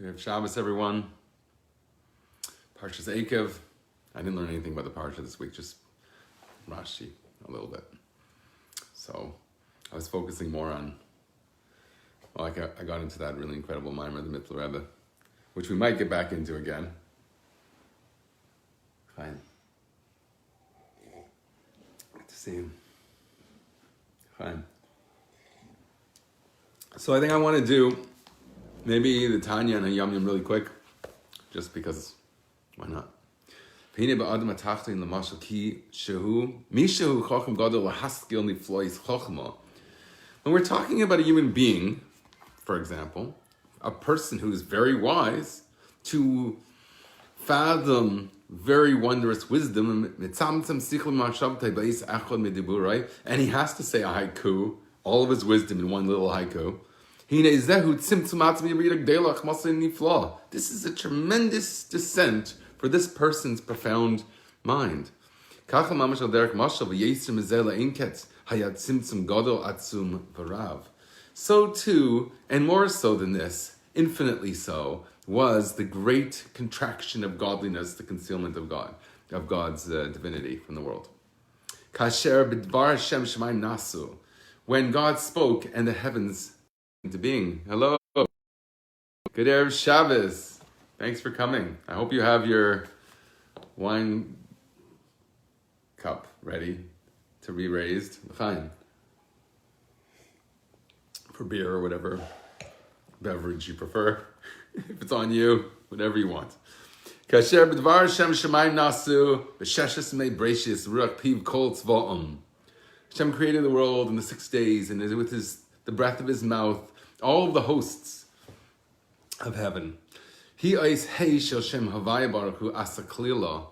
Good Shabbos, everyone. Parshas Eikev. I didn't learn anything about the parsha this week, just Rashi a little bit. So I was focusing more on, I got into that really incredible mimer, the mitteler rebbe, which we might get back into again. Fine. Good to see you. Fine. So I think I want to do maybe the tanya and Hayom really quick, just because, why not? When we're talking about a human being, for example, a person who's very wise, to fathom very wondrous wisdom, and he has to say a haiku, all of his wisdom in one little haiku. This is a tremendous descent for this person's profound mind. So too, and more so than this, infinitely so, was the great contraction of godliness, the concealment of God, of God's divinity from the world. When God spoke and the heavens into being. Hello. Good Erev Shabbos. Thanks for coming. I hope you have your wine cup ready to be raised. Fine. For beer or whatever beverage you prefer. If it's on you, whatever you want. Kasher b'dvar Hashem shemayim nasu b'sheshes mei breishis ruach piv kol tzva'um. Hashem created the world in the 6 days, and with the breath of his mouth, all of the hosts of heaven. He is hey shel shem havaya baruch hu asaklila.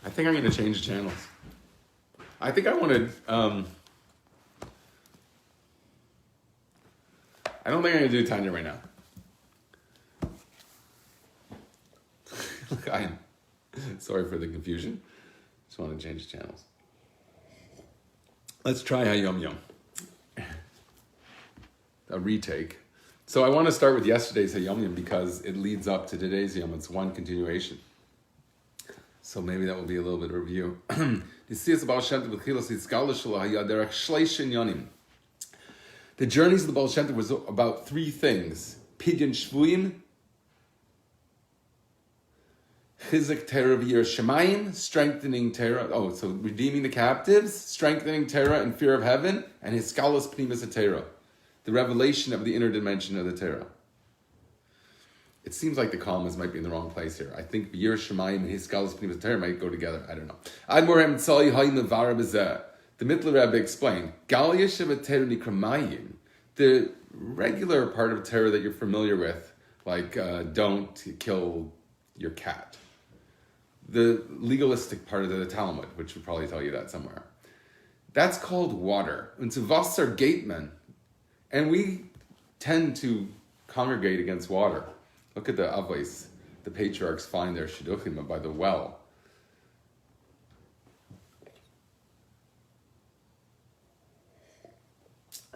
I think I'm going to change channels. I think I want to. I don't think I'm going to do tanya right now. I'm sorry for the confusion. Just want to change channels. Let's try Hayom Yom. A retake. So I want to start with yesterday's Hayom Yom because it leads up to today's Yom. It's one continuation. So maybe that will be a little bit of review. The journeys of the Baal Shem was about three things. Pidyon Shvuim, Chizuk Torah v'yir Shemayim, strengthening Torah. Oh, so redeeming the captives, strengthening Torah and fear of heaven, and Hiskalos Pnimis Torah, the revelation of the inner dimension of the Torah. It seems like the commas might be in the wrong place here. I think v'yir Shemayim and Hiskalos Pnimis Torah might go together. I don't know. Admorem Tzali Hayom Levara B'zeh. The mitteler rebbe explained, Gal Yeshiva Torah Nikramayim, the regular part of Torah that you're familiar with, like don't kill your cat. The legalistic part of the Talmud, which would probably tell you that somewhere. That's called water. It's Wasser Gateman. And we tend to congregate against water. Look at the Avos. The patriarchs find their shidduchim by the well.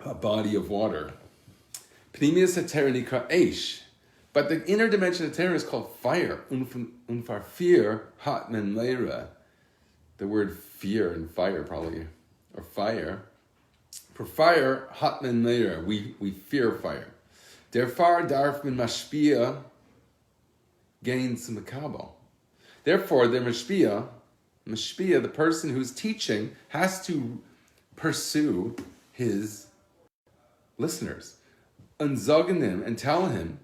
A body of water. Pnimius HaTorah Nikra Eish. But the inner dimension of Torah is called fire. Unfar fear, hat men leira. The word fear and fire probably, or fire. For fire, hat men leira. We fear fire. Derfar darf men mashpia gains makabel. Therefore, the mashpia, the person who's teaching, has to pursue his listeners. Unzogin him and tell him.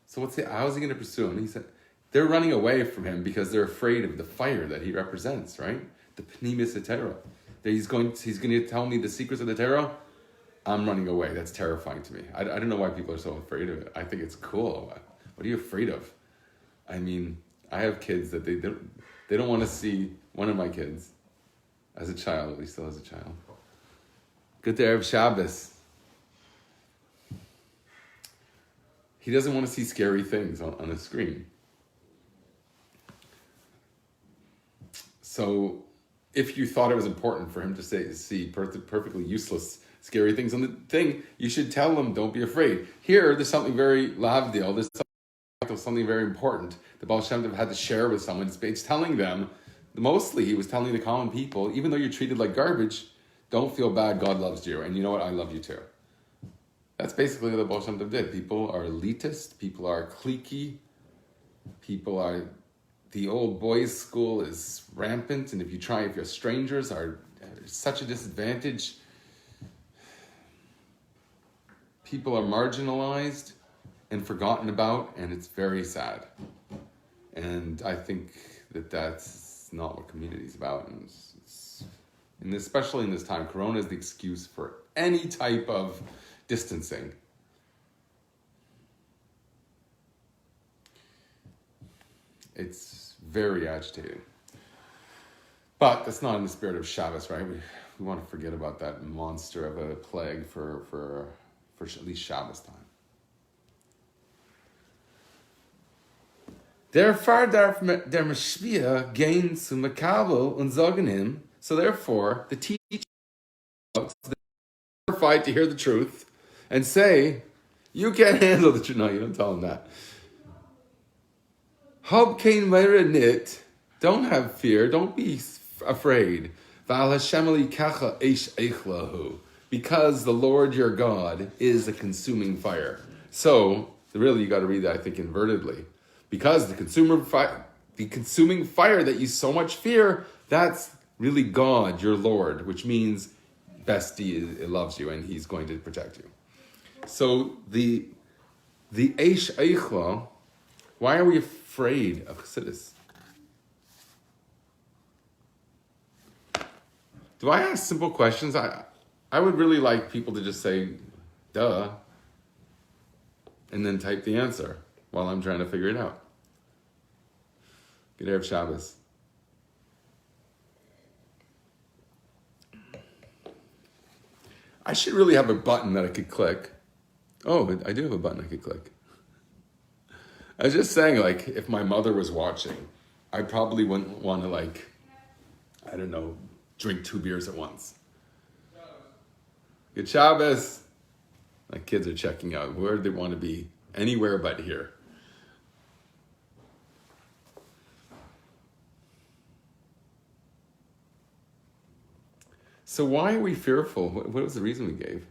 So how is he going to pursue him? He said, they're running away from him because they're afraid of the fire that he represents, right? The pnimis Torah. He's going to tell me the secrets of the Torah. I'm running away. That's terrifying to me. I don't know why people are so afraid of it. I think it's cool. What are you afraid of? I mean, I have kids that they don't want to see. One of my kids, as a child, at least still as a child. Good Erev Shabbos. He doesn't want to see scary things on a screen. So if you thought it was important for him to see perfectly useless, scary things on the thing, you should tell him, don't be afraid. Here, there's something very lavdil, there's something very important. The Baal Shem Tov had to share with someone. It's telling them, mostly he was telling the common people, even though you're treated like garbage, don't feel bad, God loves you. And you know what, I love you too. That's basically what the Baal Shem Tov did. People are elitist, people are cliquey, the old boys school is rampant, and if your strangers are such a disadvantage, people are marginalized and forgotten about, and it's very sad. And I think that's not what community is about. And especially in this time, Corona is the excuse for any type of distancing. It's very agitating. But that's not in the spirit of Shabbos, right? We want to forget about that monster of a plague for at least Shabbos time. Therefore, der Meshvia gain zu Makabel und sagen him. So therefore, the teacher are terrified to hear the truth and say, you can't handle the truth. No, you don't tell him that. Hab kein meire nit. Don't have fear. Don't be afraid. Val Hashem li kacha eish eichlahu. Because the Lord your God is a consuming fire. So, really, you got to read that, I think, invertedly. Because the consuming fire that you so much fear, that's really God, your Lord, which means bestie, it loves you and he's going to protect you. So the eish eichla, why are we afraid of chesed? Do I ask simple questions? I would really like people to just say, duh, and then type the answer while I'm trying to figure it out. Good Erev Shabbos. I should really have a button that I could click. Oh, I do have a button I could click. I was just saying, like, if my mother was watching, I probably wouldn't want to, like, I don't know, drink 2 beers at once. Good Shabbos. My kids are checking out. Where do they want to be? Anywhere but here. So why are we fearful? What was the reason we gave?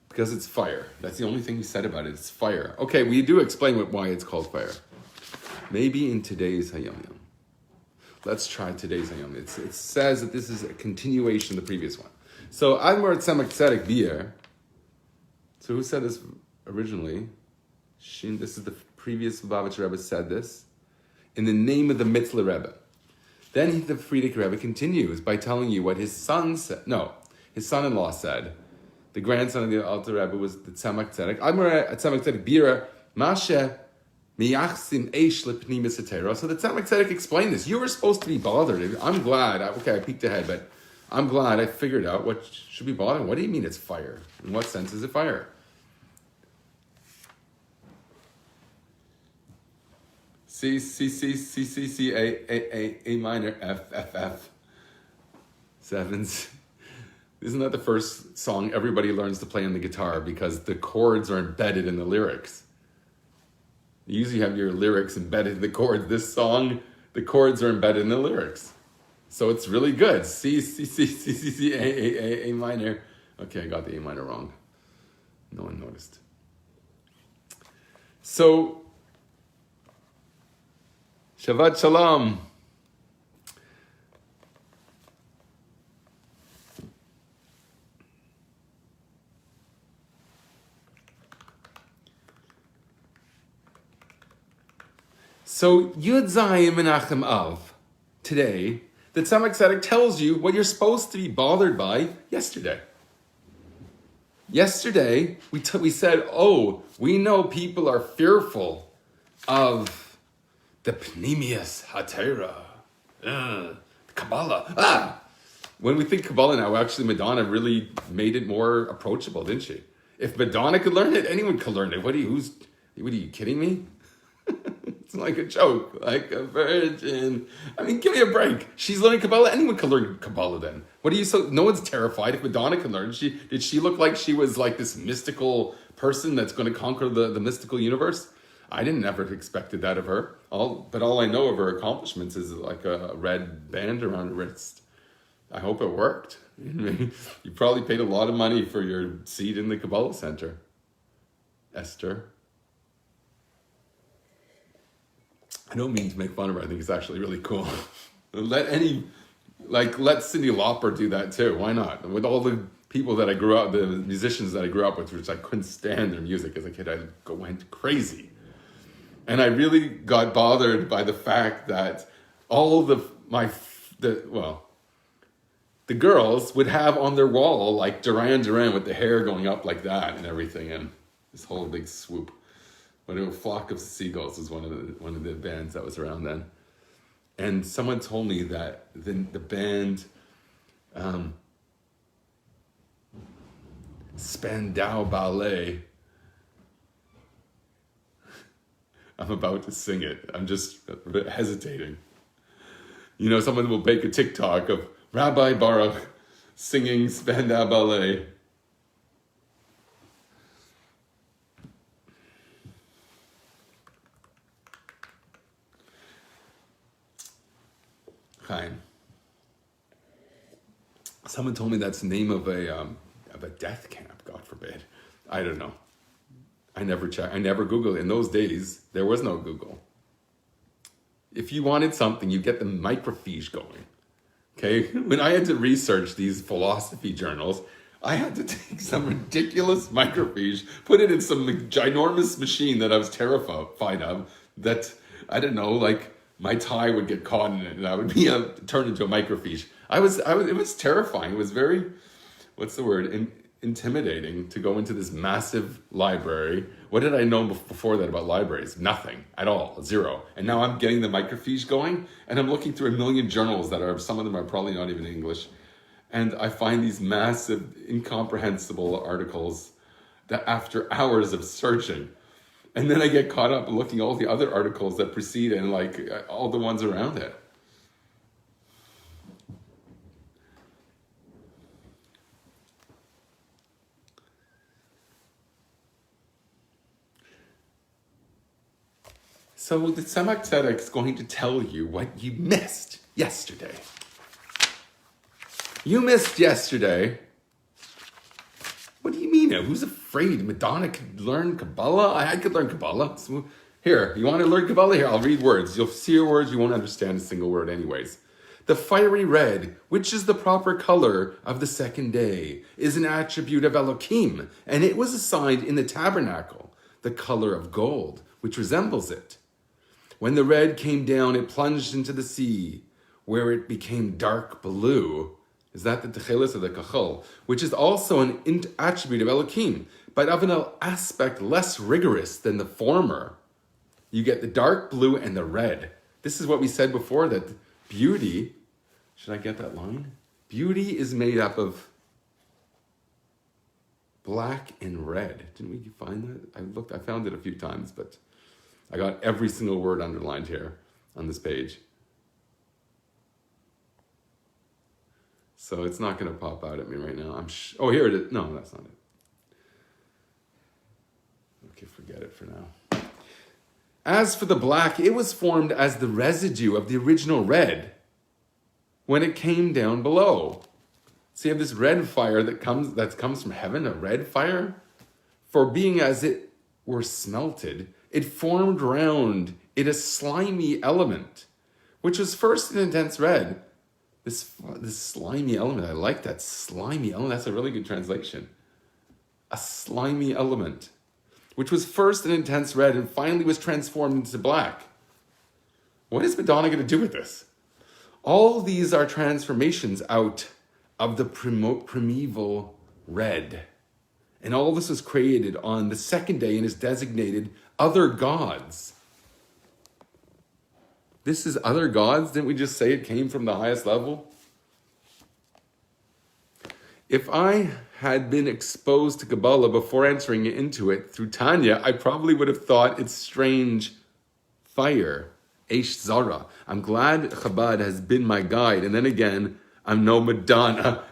Because it's fire. That's the only thing we said about it. It's fire. Okay, we do explain why it's called fire. Maybe in today's Hayom. Let's try today's Hayom. It says that this is a continuation of the previous one. So Admor Tzamak Tzedek Bier. So who said this originally? Shin. This is the previous Lubavitch Rebbe said this in the name of the mitteler Rebbe. Then the Frierdiker Rebbe continues by telling you what his son said. No, his son-in-law said. The grandson of the Alter Rebbe was the Tzamak Tzedek. Admor Tzamak Tzedek Bier Mashe Miyachsim Eish Lepnimis Hatera. So the Tzamak Tzedek explained this. You were supposed to be bothered. I'm glad. I peeked ahead, but I'm glad I figured out what should be bothering. What do you mean it's fire? In what sense is it fire? C A minor F sevens. Isn't that the first song everybody learns to play on the guitar because the chords are embedded in the lyrics? You usually have your lyrics embedded in the chords. This song, the chords are embedded in the lyrics. So it's really good. C A minor. Okay, I got the A minor wrong. No one noticed. So Shabbat Shalom. So Yud Zayim Menachem Av, today, the Tzamak Tzedek tells you what you're supposed to be bothered by yesterday. Yesterday, we said, we know people are fearful of the Pnimius Hatera, Kabbalah. When we think Kabbalah now, actually Madonna really made it more approachable, didn't she? If Madonna could learn it, anyone could learn it. What are you kidding me? It's like a joke, like a virgin. I mean, give me a break. She's learning Kabbalah. Anyone can learn Kabbalah then. What are you so? No one's terrified if Madonna can learn. Did she look like she was like this mystical person that's going to conquer the mystical universe? I didn't ever expected that of her. But all I know of her accomplishments is like a red band around her wrist. I hope it worked. You probably paid a lot of money for your seat in the Kabbalah Center, Esther. I don't mean to make fun of her. I think it's actually really cool. Let Cyndi Lauper do that too. Why not? With all the people that I grew up, the musicians that I grew up with, which I couldn't stand their music as a kid, I went crazy. And I really got bothered by the fact that all the girls would have on their wall like Duran Duran with the hair going up like that and everything, and this whole big swoop. When a Flock of Seagulls was one of the bands that was around then, and someone told me that the band Spandau Ballet. I'm about to sing it. I'm just hesitating. You know, someone will make a TikTok of Rabbi Baruch singing Spandau Ballet. Hayom. Someone told me that's the name of a death camp, God forbid. I don't know. I never checked. I never Googled. In those days, there was no Google. If you wanted something, you get the microfiche going. Okay? When I had to research these philosophy journals, I had to take some ridiculous microfiche, put it in some ginormous machine that I was terrified of, that, I don't know, like my tie would get caught in it and I would be turned into a microfiche. It was terrifying. It was very, what's the word? Intimidating to go into this massive library. What did I know before that about libraries? Nothing at all, zero. And now I'm getting the microfiche going, and I'm looking through a million journals that are, some of them are probably not even English. And I find these massive, incomprehensible articles that after hours of searching, and then I get caught up looking at all the other articles that precede and like all the ones around it. So the Tzemach Tzedek is going to tell you what you missed yesterday. You missed yesterday. What do you mean? Who's afraid Madonna could learn Kabbalah? I could learn Kabbalah. So here, you want to learn Kabbalah? Here, I'll read words. You'll see your words. You won't understand a single word anyways. The fiery red, which is the proper color of the second day, is an attribute of Elohim, and it was assigned in the tabernacle, the color of gold, which resembles it. When the red came down, it plunged into the sea, where it became dark blue. Is that the techelis or the kachol? Which is also an attribute of Elohim, but of an aspect less rigorous than the former. You get the dark blue and the red. This is what we said before, that beauty, should I get that line? Beauty is made up of black and red. Didn't we find that? I found it a few times, but I got every single word underlined here on this page. So it's not going to pop out at me right now. Oh, here it is. No, that's not it. Okay, forget it for now. As for the black, it was formed as the residue of the original red when it came down below. So you have this red fire that comes from heaven, a red fire. For being as it were smelted, it formed round it a slimy element, which was first an intense red. This slimy element, I like that, slimy element, that's a really good translation. A slimy element, which was first an intense red and finally was transformed into black. What is Madonna going to do with this? All these are transformations out of the primeval red. And all this was created on the second day and is designated other gods. This is other gods? Didn't we just say it came from the highest level? If I had been exposed to Kabbalah before entering into it through Tanya, I probably would have thought it's strange fire, Eish Zara. I'm glad Chabad has been my guide. And then again, I'm no Madonna.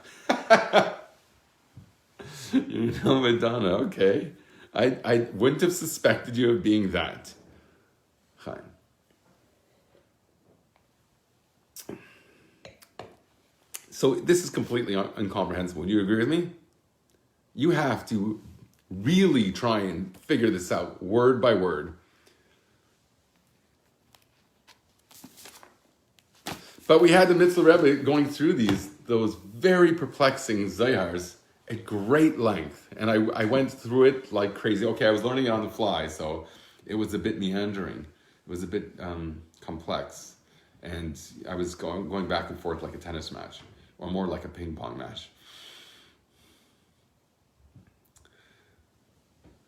You're no Madonna, okay. I wouldn't have suspected you of being that. Fine. So this is completely incomprehensible. Do you agree with me? You have to really try and figure this out word by word. But we had the mitteler rebbe going through those very perplexing zayars at great length. And I went through it like crazy. Okay, I was learning it on the fly, so it was a bit meandering. It was a bit complex. And I was going back and forth like a tennis match, or more like a ping pong match.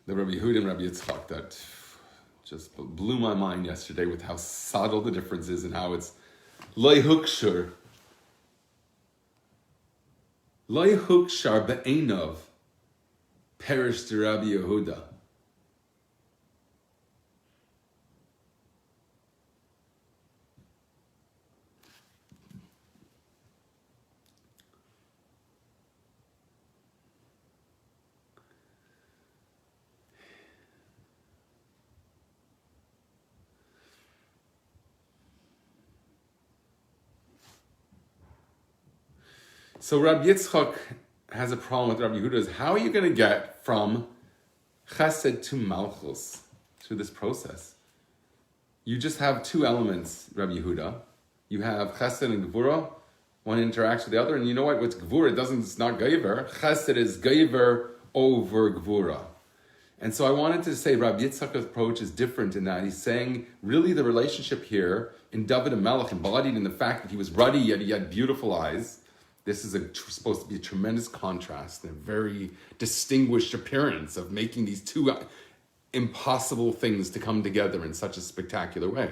The Rabbi Yehuda and Rabbi Yitzchak that just blew my mind yesterday with how subtle the difference is and how it's Loi hukshar be'enov perish to Rabbi Yehuda. So Rabbi Yitzchak has a problem with Rabbi Yehuda. Is how are you going to get from chesed to malchus through this process? You just have two elements, Rabbi Yehuda. You have chesed and gvura. One interacts with the other, and you know what? What's gvura? It's not gaiver. Chesed is gaiver over gvura. And so I wanted to say Rabbi Yitzchak's approach is different in that he's saying really the relationship here in David and Melech embodied in the fact that he was ruddy yet he had beautiful eyes. This is supposed to be a tremendous contrast and a very distinguished appearance of making these two impossible things to come together in such a spectacular way.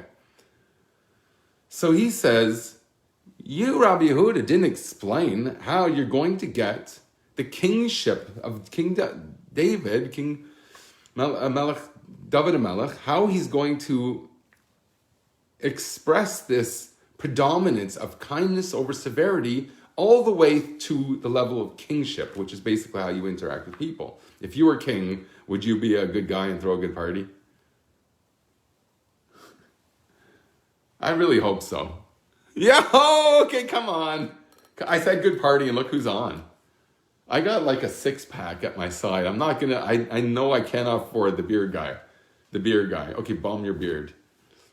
So he says, you, Rabbi Yehuda, didn't explain how you're going to get the kingship of King David, King Melech, David and Melech, how he's going to express this predominance of kindness over severity all the way to the level of kingship, which is basically how you interact with people. If you were king, would you be a good guy and throw a good party? I really hope so. Yeah, okay, come on. I said good party and look who's on. I got like a 6-pack at my side. I'm not gonna, I know I cannot afford the beer guy. The beer guy. Okay, balm your beard.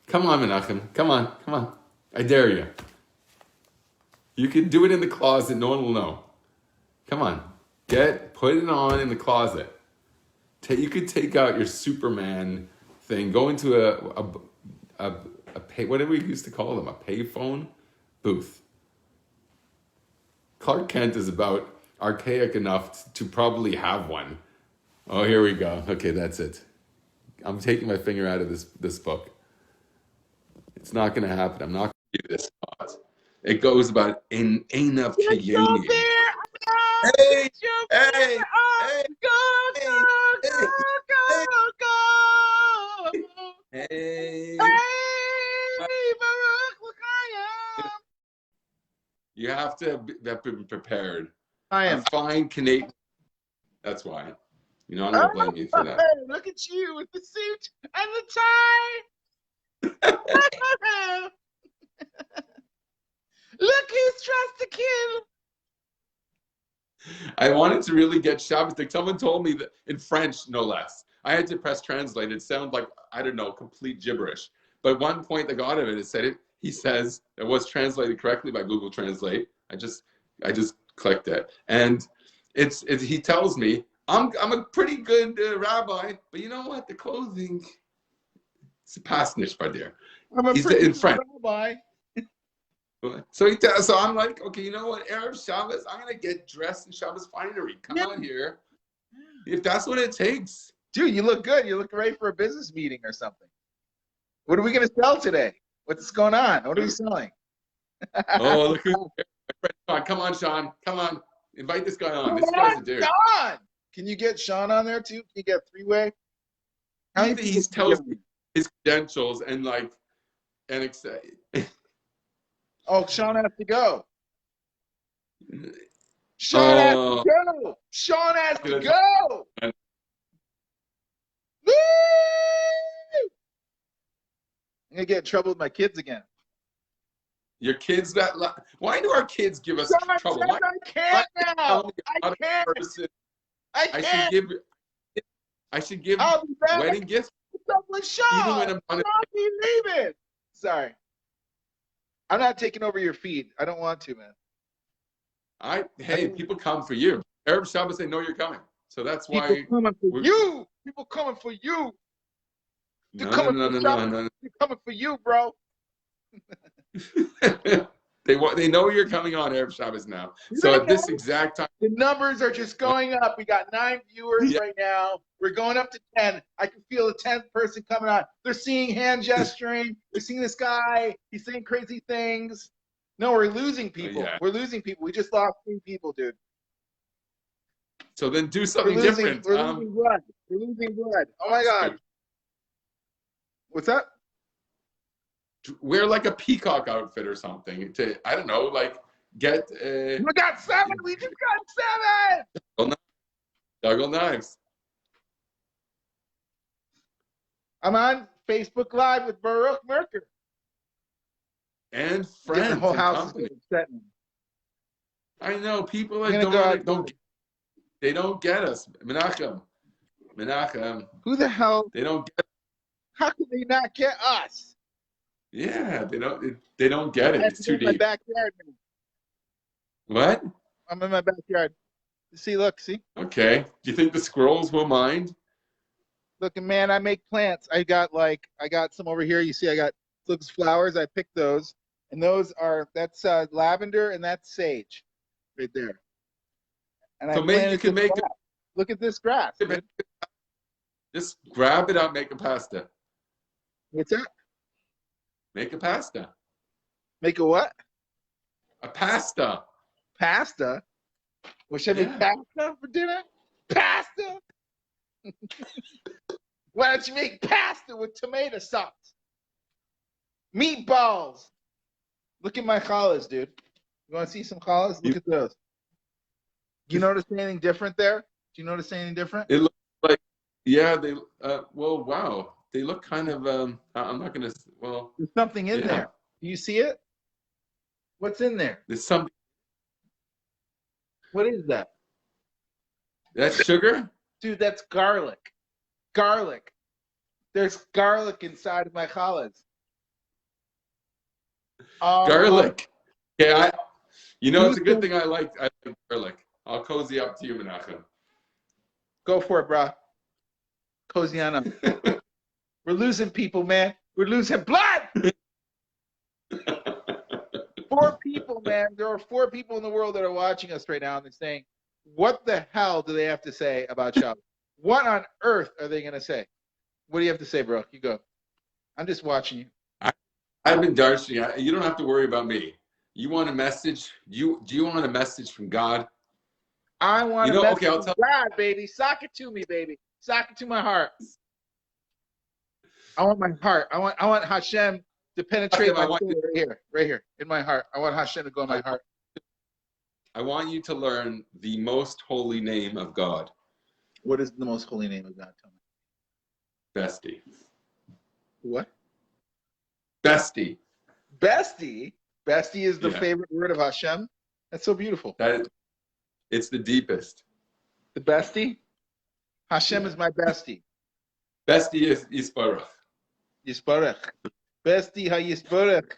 Come on, Menachem. Come on. I dare you. You can do it in the closet. No one will know. Come on. Put it on in the closet. You could take out your Superman thing. Go into a pay, what did we used to call them? A payphone booth. Clark Kent is about archaic enough to probably have one. Oh, here we go. Okay, that's it. I'm taking my finger out of this book. It's not going to happen. I'm not going to give this thought. It goes about in enough to you. Hey, hey, hey, you have to be prepared. I am fine Canadian. That's why. You know, I'm not blaming you for that. Look at you with the suit and the tie. Look who's tries to kill. I wanted to really get Shabbos. Someone told me that in French, no less. I had to press translate. It sounded like, I don't know, complete gibberish. But one point that got of it, he says, it was translated correctly by Google Translate. I just clicked it. And he tells me, I'm a pretty good rabbi, but you know what? The clothing, it's a pasnish by there. I'm a pretty good rabbi. So I'm like, okay, you know what? Erev Shabbos, I'm gonna get dressed in Shabbos finery. Come on here, if that's what it takes. Dude, you look good. You look great for a business meeting or something. What are we gonna sell today? What's going on? What are we selling? Oh, look who's here. Come on, Sean. Come on, invite this guy on. This guy's a dude. Sean! Can you get Sean on there too? Can you get 3-way? He tells me his credentials and Oh, Sean has to go. Sean has to go. Sean has to go. Woo! I'm gonna get in trouble with my kids again. Your kids why do our kids give us Sean trouble? says I can't now. I can't. I should give I'll be back. wedding gifts. What's up with Sean? Even when I'm on Sean, be leaving. Sorry. I'm not taking over your feed. I don't want to, man. Hey, people come for you. Arab Shabbos, they know you're coming. So that's why people coming for you. People coming for you. No. They're coming for you, bro. They know you're coming on Arab Shabbos now. So at this exact time, the numbers are just going up. We got 9 viewers right now. We're going up to 10. I can feel the 10th person coming on. They're seeing hand gesturing. They're seeing this guy. He's saying crazy things. No, we're losing people. Yeah. We're losing people. We just lost 3 people, dude. So then do something different. We're losing blood. We're losing blood. Oh my God. What's that? Wear like a peacock outfit or something. I don't know, get. We got 7. We just got 7. Juggle knives. I'm on Facebook Live with Baruch Merker. And friends. The whole house company. is upsetting. I know people they don't get us. Menachem. Who the hell? They don't get. How can they not get us? Yeah, they don't get it. It's too deep. I'm in my backyard now. What? I'm in my backyard. See. Okay. Do you think the squirrels will mind? Look, man, I make plants. I got some over here. You see, I got those flowers. I picked those, and that's lavender and that's sage, right there. And so maybe you can make. Look at this grass. Just grab it out, make a pasta. What's that? Make a pasta. Make a what? A pasta. Pasta? Well, should I make pasta for dinner? Pasta? Why don't you make pasta with tomato sauce? Meatballs. Look at my challahs, dude. You want to see some challahs? Look at those. Do you notice anything different there? Do you notice anything different? It looks like, well, wow. They look kind of, I'm not going to, well. There's something in there. Do you see it? What's in there? There's something. What is that? That's sugar? Dude, that's garlic. Garlic. There's garlic inside of my challahs. Garlic. Yeah, it's a good thing I like garlic. I'll cozy up to you, Menachem. Go for it, bro. Cozy on up. We're losing people, man. We're losing blood. 4 people, man. There are 4 people in the world that are watching us right now, and they're saying, what the hell do they have to say about Shabbos? What on earth are they going to say? What do you have to say, bro? You go. I'm just watching you. I've been darshaning. You don't have to worry about me. You want a message? Do you want a message from God? I want a message from God, baby. Sock it to me, baby. Sock it to my heart. I want my heart. I want Hashem to penetrate my soul right here, in my heart. I want Hashem to go in my heart. I want you to learn the most holy name of God. What is the most holy name of God? Tell me. Bestie. What? Bestie. Bestie? Bestie is the favorite word of Hashem? That's so beautiful. It's the deepest. The bestie? Hashem is my bestie. Bestie is Yisparach. Yisparach. Bestie ha-Yisparach.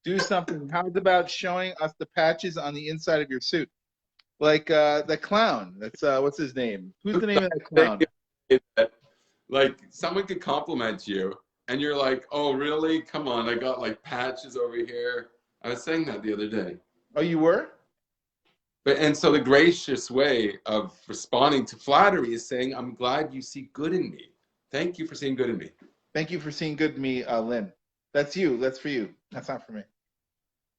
Do something. How's about showing us the patches on the inside of your suit? Like the clown. That's what's his name? Who's the name of that clown? Like someone could compliment you and you're like, oh really? Come on, I got like patches over here. I was saying that the other day. Oh, you were? And so the gracious way of responding to flattery is saying, I'm glad you see good in me. Thank you for seeing good in me. Thank you for seeing good in me, Lynn. That's you. That's for you. That's not for me.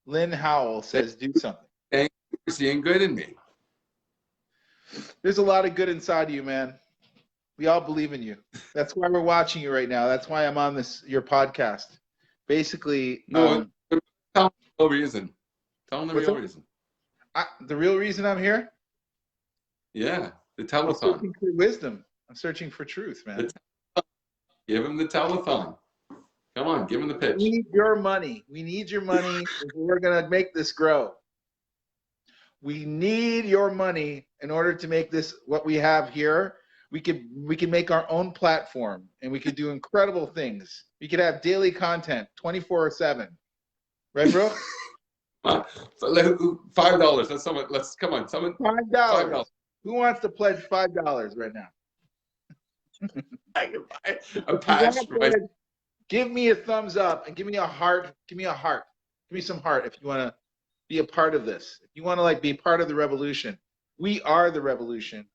Lynn Howell says, do something. Thank you for seeing good in me. There's a lot of good inside of you, man. We all believe in you. That's why we're watching you right now. That's why I'm on your podcast. Basically, No, tell them the real reason. Tell them the what's real that? reason. The real reason I'm here? Yeah, the I'm telethon. searching for wisdom. I'm searching for truth, man. Give him the telethon. Come on, give him the pitch. We need your money. We need your money if we're going to make this grow. We need your money in order to make this what we have here. We can make our own platform, and we could do incredible things. We could have daily content 24/7. Right, bro? $5. Let's someone. Let's come on. Someone. $5. Who wants to pledge $5 right now? I can buy a patch for my. Give me a thumbs up and give me a heart. Give me a heart. Give me some heart if you want to be a part of this. If you want to like be part of the revolution. We are the revolution.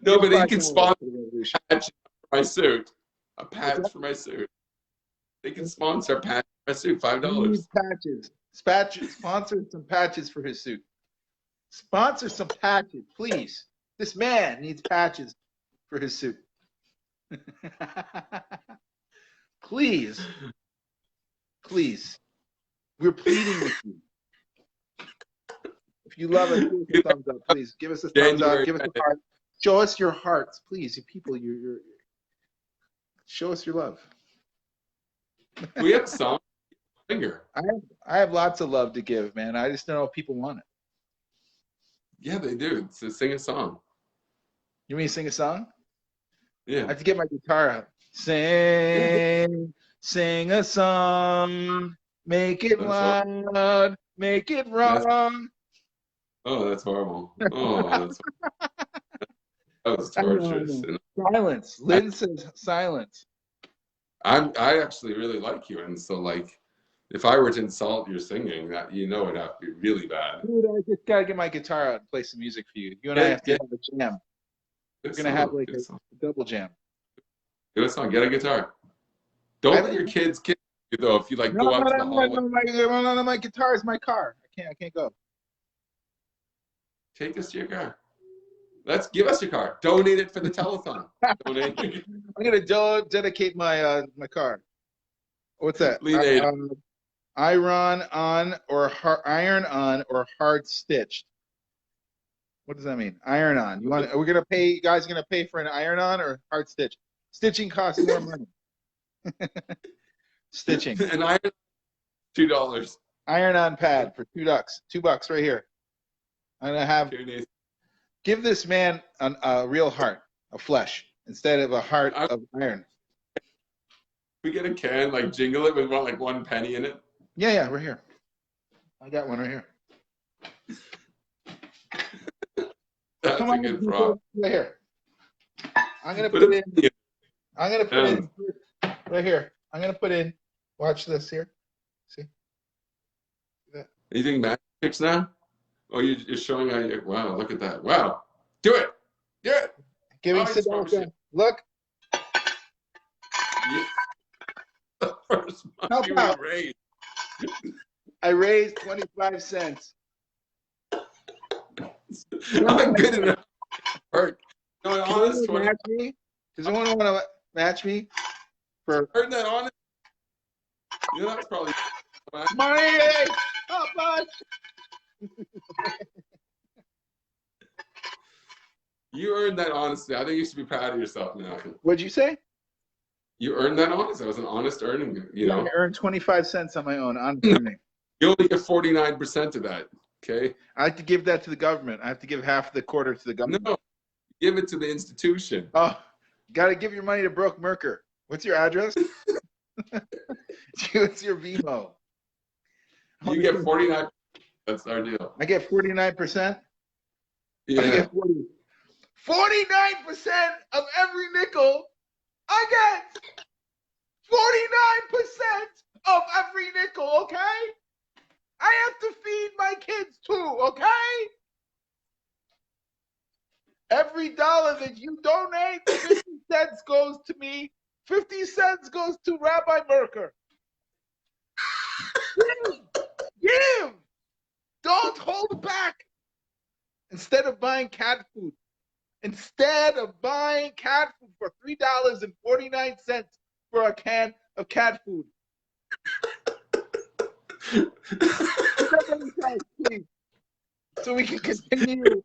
No, but he can sponsor a patch for my suit. A patch for my suit. They can sponsor a patch for my suit. $5. Patches. Sponsor some patches for his suit. Sponsor some patches, please. This man needs patches for his suit. Please. Please. We're pleading with you. If you love us, give us a thumbs up, please. Give us a thumbs up. Give us a heart. Show us your hearts, please. You people, you're show us your love. We have some finger. I have lots of love to give, man. I just don't know if people want it. Yeah, they do. So sing a song. You mean sing a song? Yeah. I have to get my guitar out. Sing a song. Make it loud. Make it wrong. Oh, that's horrible. Oh, that was torturous. Silence. Lynn says silence. I actually really like you, and so like, if I were to insult your singing, that it'd have to be really bad. Dude, I just gotta get my guitar out and play some music for you. You and I have to have a jam. We're gonna have like a double jam. Good song. Get a guitar. Don't let your kids kick you though. If you like go out to the hallway. No, my guitar is my car. I can't go. Take us to your car. Give us your car. Donate it for the telethon. Donate. I'm gonna dedicate my my car. What's that? Iron on or hard stitched. What does that mean? Iron on. You guys gonna pay for an iron on or hard stitch? Stitching costs more money. Stitching. An iron, $2. Iron on pad for $2. $2 right here. I'm gonna have. Give this man a real heart of flesh instead of a heart of iron. We get a can, like jingle it with like 1 penny in it. Yeah, right here. I got one right here. That's a good prop. Right here. I'm gonna put it in. I'm gonna put in right here. I'm gonna put in. Watch this here. See. Anything magic tricks now? Oh, you're showing how you. Wow, look at that. Wow, do it. Do it. Giving Sadaka. Look. Yeah. The first money we raised. I raised 25 cents. Not good enough. Work. No, honest. Match me? Does anyone want to match me? Heard that honest? That's probably money. How much? You earned that honesty. I think you should be proud of yourself now. What'd you say? You earned that honest. That was an honest earning. I earned 25 cents on my own. Honest earning. You only get 49% of that. Okay. I have to give that to the government. I have to give half the quarter to the government. No, give it to the institution. Oh, got to give your money to Brooke Merker. What's your address? What's your VMO? You get 49%. That's our deal. I get 49%? Yeah. I get 49% of every nickel. I get 49% of every nickel, okay? I have to feed my kids too, okay? Every dollar that you donate, 50 cents goes to me. 50 cents goes to Rabbi Merker. Give! Don't hold back. Instead of buying cat food instead of buying cat food for $3.49 for a can of cat food. Please, so we can continue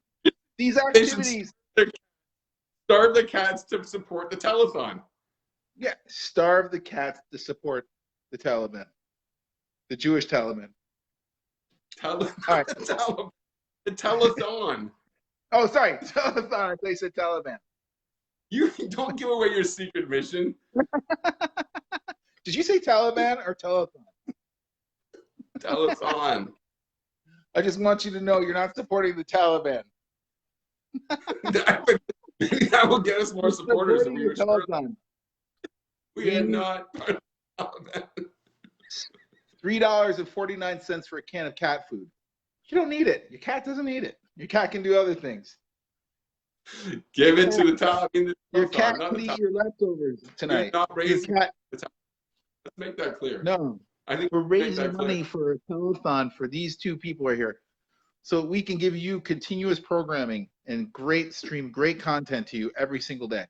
these activities. Starve the cats to support the telethon. Yeah, starve the cats to support the Taliban, the Jewish Taliban. All right. The telethon. Oh, sorry, telethon. I thought you said Taliban. You don't give away your secret mission. Did you say Taliban or telethon? Telethon. I just want you to know you're not supporting the Taliban. That will get us more supporters. We are not. $3.49 for a can of cat food. You don't need it. Your cat doesn't need it. Your cat can do other things. Give it to the top. Your cat can eat your leftovers tonight. You're not raising the top. Let's make that clear. No. I think we're raising money for a telethon for these two people right here. So we can give you continuous programming and great content to you every single day.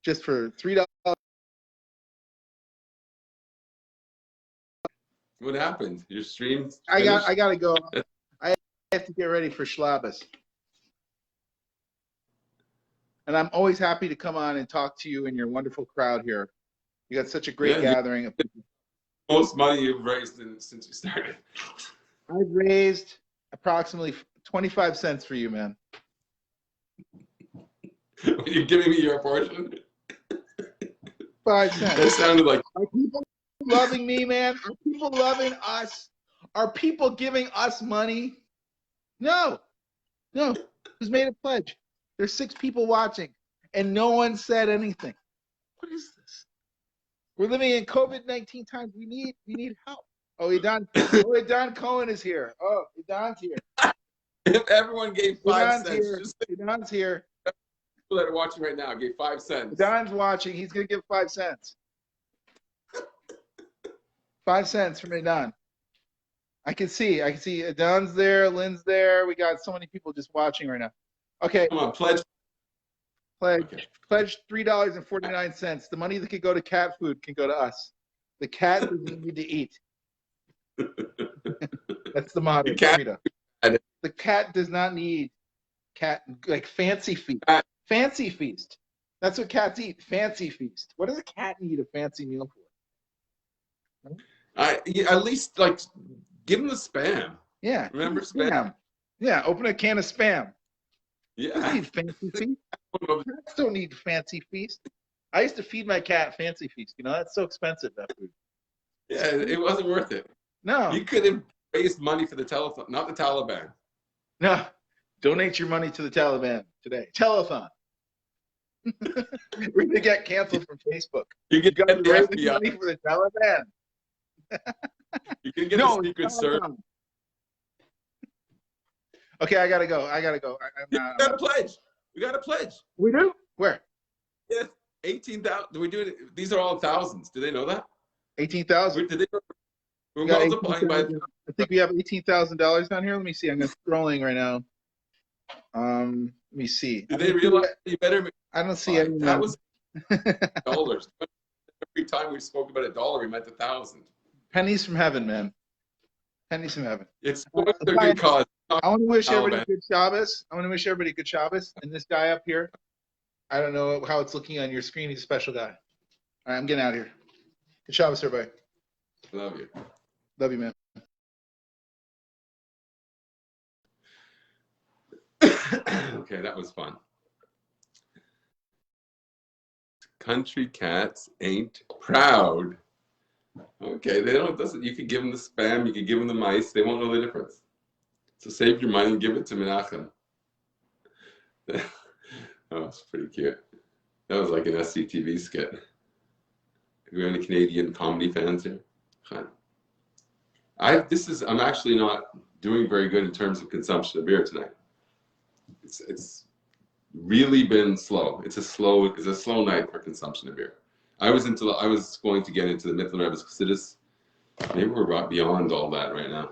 Just for $3. What happened? Your stream? I gotta go. I have to get ready for Schlabus. And I'm always happy to come on and talk to you and your wonderful crowd here. You got such a great gathering of people. Most money you've raised since you started. I've raised approximately 25 cents for you, man. You're giving me your portion? 5 cents. That sounded like... Are people loving me, man? Are people loving us? Are people giving us money? No. Who's made a pledge? There's 6 people watching, and no one said anything. What is this? We're living in COVID-19 times. We need help. Oh, Idan Cohen is here. Oh, Idan's here. If everyone gave 5 cents, Idan's here. People that are watching right now gave 5 cents. Idan's watching. He's gonna give 5 cents. 5 cents from Idan. I can see Idan's there, Lynn's there. We got so many people just watching right now. Okay. Come on, pledge. Okay. Pledge $3.49. The money that could go to cat food can go to us. The cat doesn't need to eat. That's the motto. The cat does not need fancy feast. Fancy feast. That's what cats eat. Fancy feast. What does a cat need a fancy meal for? At least give them the spam. Yeah. Remember spam? Yeah. Open a can of spam. Yeah. They don't need fancy feast. Cats don't need fancy feast. I used to feed my cat fancy feast. That's so expensive, that food. Yeah, it wasn't worth it. No. You could have raised money for the telethon, not the Taliban. No. Donate your money to the Taliban today. Telethon. We're going to get canceled from Facebook. You got to raise money for the Taliban. You can get a secret service. Okay, I gotta go. We got a pledge. We got a pledge. We do? Where? Yeah, 18,000. We're doing it. These are all thousands. Do they know that? 18,000. We're multiplying by. I think we have $18,000 down here. Let me see. I'm scrolling right now. Let me see. Do they realize you better? I don't see any. That was dollars. Every time we spoke about $1, we meant 1,000. Pennies from heaven, man. Pennies from heaven. It's for a good cause. I want to wish everybody good Shabbos. And this guy up here, I don't know how it's looking on your screen. He's a special guy. All right, I'm getting out of here. Good Shabbos, everybody. Love you. Love you, man. Okay, that was fun. Country cats ain't proud. Okay, they don't. You could give them the spam. You could give them the mice. They won't know the difference. So save your money and give it to Menachem. That was pretty cute. That was like an SCTV skit. Do we have any Canadian comedy fans here? I'm actually not doing very good in terms of consumption of beer tonight. It's really been slow. It's a slow night for consumption of beer. I was going to get into the mitteler chesed. Maybe we're beyond all that right now.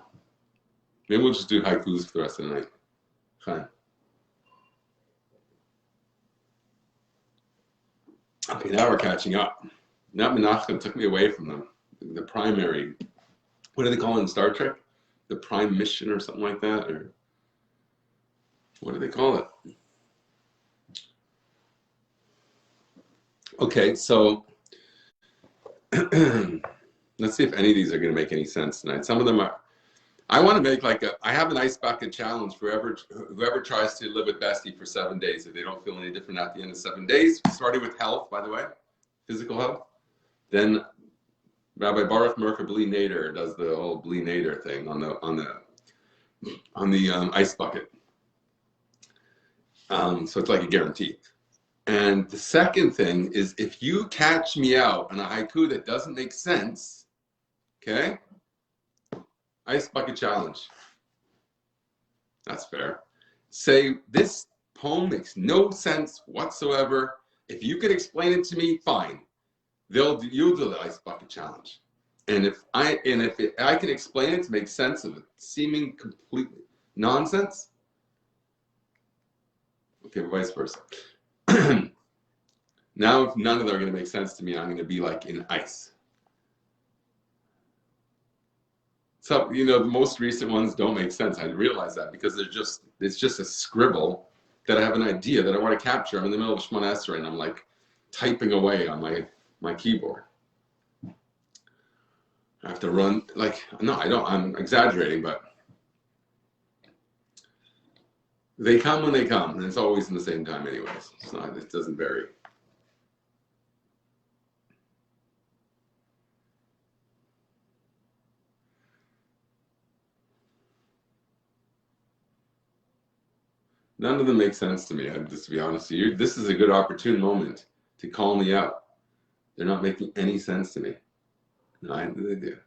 Maybe we'll just do haikus for the rest of the night. Okay, now we're catching up. Now Menachem took me away from them. The primary, what do they call it in Star Trek? The prime mission or something like that? Or what do they call it? Okay, so let's see if any of these are going to make any sense tonight. Some of them are. I want to make I have an ice bucket challenge for whoever tries to live with Bestie for 7 days. If they don't feel any different at the end of 7 days, starting with health, by the way, physical health. Then Rabbi Baruch Merker Bli Nader does the whole Bli Nader thing on the ice bucket. So it's like a guarantee. And the second thing is, if you catch me out on a haiku that doesn't make sense, okay? Ice bucket challenge. That's fair. Say, this poem makes no sense whatsoever. If you could explain it to me, fine. You'll do the ice bucket challenge. And if I can explain it to make sense of it, seeming completely nonsense, okay, vice versa. Now, if none of them are going to make sense to me, I'm going to be like in ice. So, the most recent ones don't make sense. I realize that because it's just a scribble that I have an idea that I want to capture. I'm in the middle of Shemona Esrei and I'm like typing away on my keyboard. I have to run, no, I don't, I'm exaggerating, but they come when they come, and it's always in the same time anyways. It doesn't vary. None of them make sense to me, just to be honest with you. This is a good opportune moment to call me out. They're not making any sense to me. Neither they do.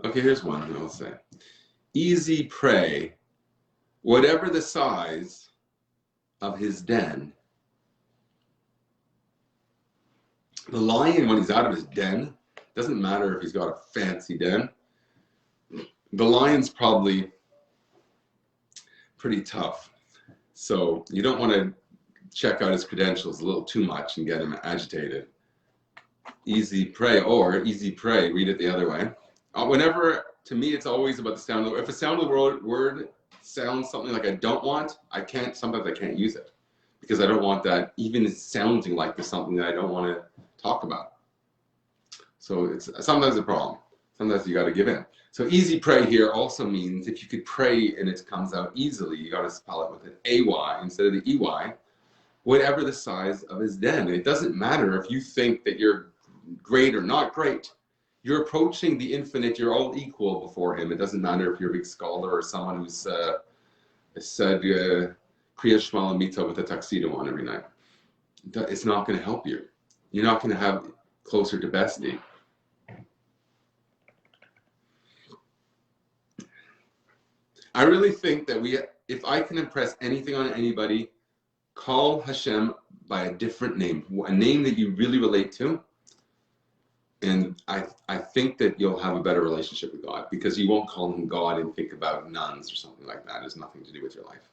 Okay, here's one I'll say. Easy prey, whatever the size of his den. The lion, when he's out of his den, doesn't matter if he's got a fancy den. The lion's probably pretty tough. So you don't want to check out his credentials a little too much and get him agitated. Easy prey, or easy prey, read it the other way. Whenever, to me, it's always about the sound of the word. If a sound of the word sounds something like I don't want, sometimes I can't use it because I don't want that even sounding like there's something that I don't want to talk about. So it's sometimes a problem. Sometimes you got to give in. So easy prey here also means if you could pray and it comes out easily, you got to spell it with an AY instead of the EY, whatever the size of his den. And it doesn't matter if you think that you're great or not great. You're approaching the infinite. You're all equal before him. It doesn't matter if you're a big scholar or someone who's said Kriya Shema L'Mita with a tuxedo on every night. It's not going to help you. You're not going to have closer to Bestie. I really think that if I can impress anything on anybody, call Hashem by a different name, a name that you really relate to. And I think that you'll have a better relationship with God because you won't call him God and think about nuns or something like that. It has nothing to do with your life.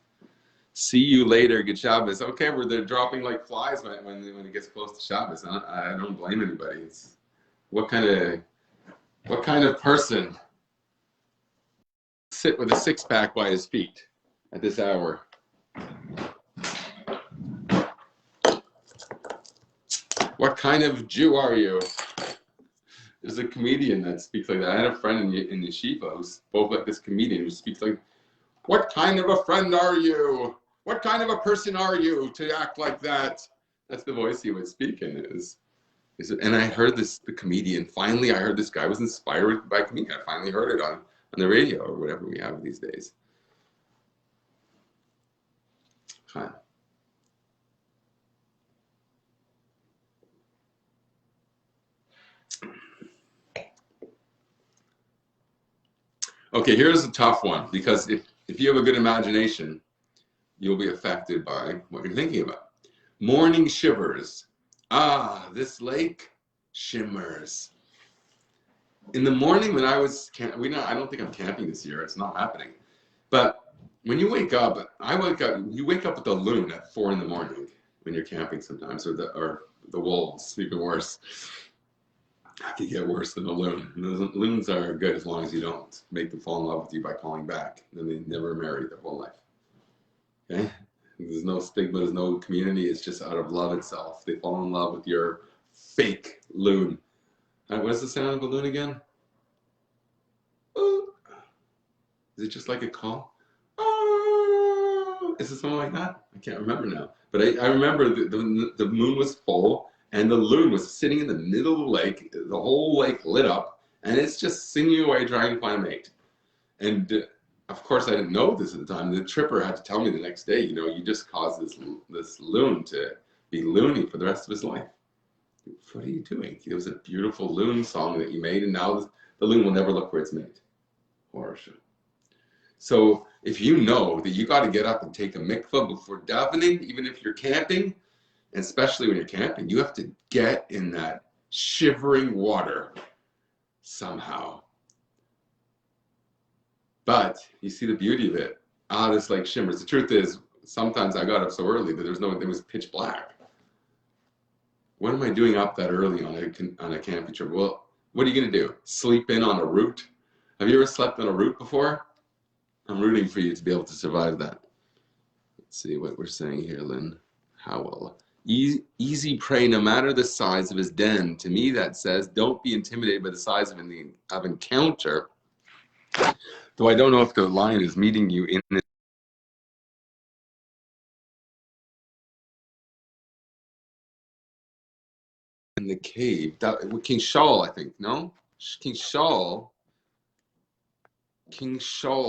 See you later. Good Shabbos. Okay, they're dropping like flies when it gets close to Shabbos. I don't blame anybody. What kind of person sit with a six-pack by his feet at this hour? What kind of Jew are you? There's a comedian that speaks like that. I had a friend in yeshiva who's both like this comedian who speaks like, what kind of a friend are you? What kind of a person are you to act like that? That's the voice he would speak in. And I heard the comedian, finally I heard this guy was inspired by a comedian. I finally heard it on the radio or whatever we have these days. Huh. Okay, here's a tough one because if you have a good imagination, you'll be affected by what you're thinking about. Morning shivers. Ah, this lake shimmers. In the morning when I was I don't think I'm camping this year. It's not happening. But when you wake up, you wake up with the loon at 4 a.m. when you're camping sometimes, or the wolves, even worse. It can get worse than a loon. And those loons are good as long as you don't make them fall in love with you by calling back. Then they never marry their whole life. Okay? There's no stigma, there's no community. It's just out of love itself. They fall in love with your fake loon. What's the sound of a loon again? Oh. Is it just like a call? Oh. Is it something like that? I can't remember now. But I remember the moon was full and the loon was sitting in the middle of the lake. The whole lake lit up and it's just singing away trying to find a mate. And of course, I didn't know this at the time. The tripper had to tell me the next day, you just caused this loon to be loony for the rest of his life. What are you doing? It was a beautiful loon song that you made, and now the loon will never look for its mate. Horror. So if you know that you got to get up and take a mikvah before davening, even if you're camping, and especially when you're camping, you have to get in that shivering water somehow. But you see the beauty of it. This like shimmers. The truth is, sometimes I got up so early that it was pitch black. What am I doing up that early on a camping trip? Well, what are you going to do? Sleep in on a root? Have you ever slept on a root before? I'm rooting for you to be able to survive that. Let's see what we're saying here, Lynn Howell. Easy prey, no matter the size of his den. To me, that says, don't be intimidated by the size of encounter. Though I don't know if the lion is meeting you in the cave. King Shaul, I think, no? King Shaul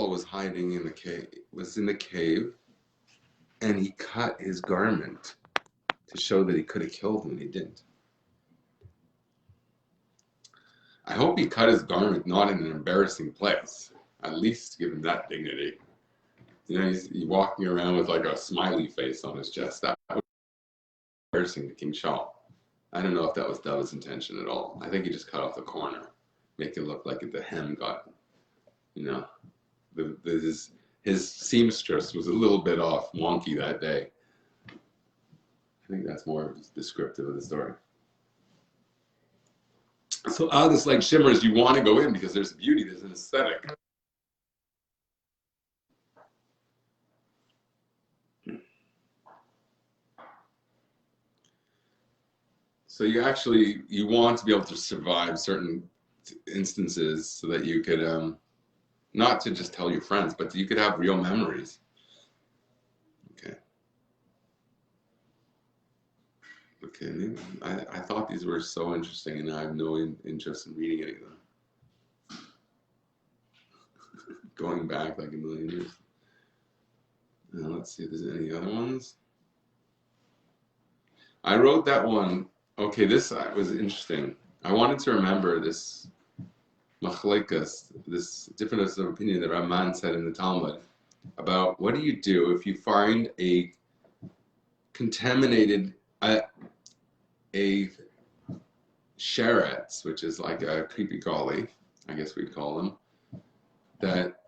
was hiding in the cave, and he cut his garment to show that he could have killed him, and he didn't. I hope he cut his garment not in an embarrassing place. At least give him that dignity. He's walking around with like a smiley face on his chest. That would be embarrassing to King Shaul. I don't know if that was Dava's intention at all. I think he just cut off the corner, make it look like the hem got, his seamstress was a little bit off, wonky that day. I think that's more descriptive of the story. So this like shimmers, you want to go in because there's beauty, there's an aesthetic. So you want to be able to survive certain instances so that you could, not to just tell your friends, but you could have real memories. Okay. I thought these were so interesting, and I have no interest in reading any of them. Going back like a million years. Now let's see if there's any other ones. I wrote that one. Okay, this was interesting. I wanted to remember this machlekas, this difference of opinion that Raman said in the Talmud about what do you do if you find a contaminated, a sheretz, which is like a creepy golly, I guess we'd call them, that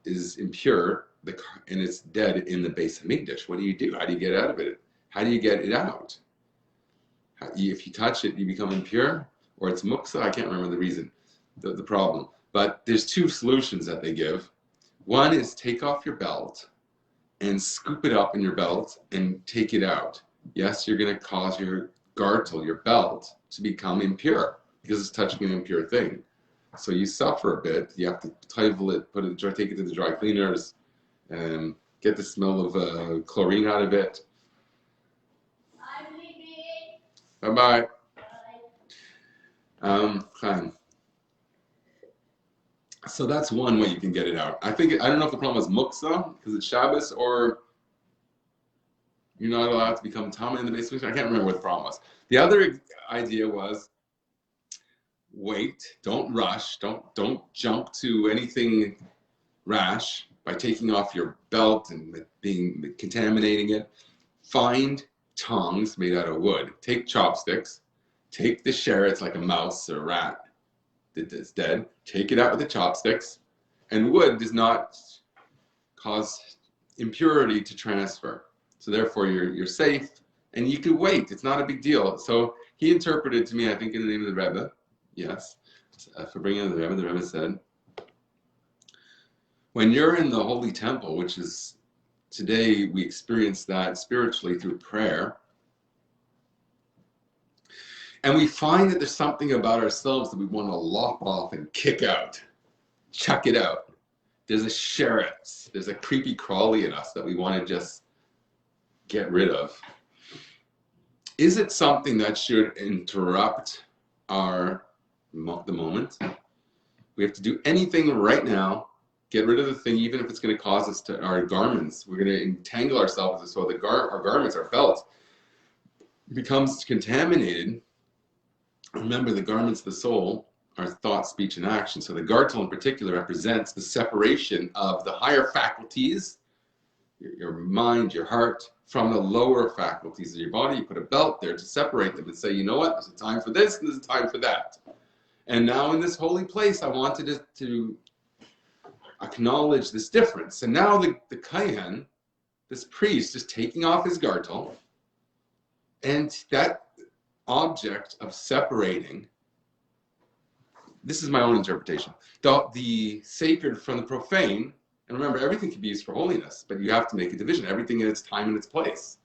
is impure, and it's dead in the Beis Hamikdash. What do you do? How do you get out of it? How do you get it out? If you touch it, you become impure, or it's muksa. I can't remember the reason, the problem. But there's two solutions that they give. One is take off your belt and scoop it up in your belt and take it out. Yes, you're going to cause your gartel, your belt, to become impure because it's touching an impure thing. So you suffer a bit. You have to title it, take it to the dry cleaners, and get the smell of chlorine out of it. Bye-bye. So that's one way you can get it out. I don't know if the problem is muksa, because it's Shabbos, or you're not allowed to become tama in the basement. I can't remember what the problem was. The other idea was wait, don't rush, don't jump to anything rash by taking off your belt and contaminating it. Find tongs made out of wood. Take chopsticks. Take the sheretz like a mouse or a rat that's dead. Take it out with the chopsticks. And wood does not cause impurity to transfer. So therefore, you're safe, and you can wait. It's not a big deal. So he interpreted to me, I think, in the name of the rebbe. Yes, for bringing in the rebbe said, when you're in the holy temple, which is today we experience that spiritually through prayer, and we find that there's something about ourselves that we want to lop off and kick out, chuck it out. There's a sheretz, there's a creepy crawly in us that we want to just get rid of. Is it something that should interrupt the moment? We have to do anything right now, get rid of the thing, even if it's going to cause us to our garments. We're going to entangle ourselves so our garments, our felt, becomes contaminated. Remember, the garments of the soul are thought, speech, and action. So the gartel in particular represents the separation of the higher faculties, your mind, your heart, from the lower faculties of your body. You put a belt there to separate them and say, you know what, there's a time for this and there's a time for that. And now in this holy place, I wanted to acknowledge this difference. And now the Kohen, this priest, is taking off his gartel, and that object of separating, this is my own interpretation, the sacred from the profane. And remember, everything can be used for holiness, but you have to make a division, everything in its time and its place.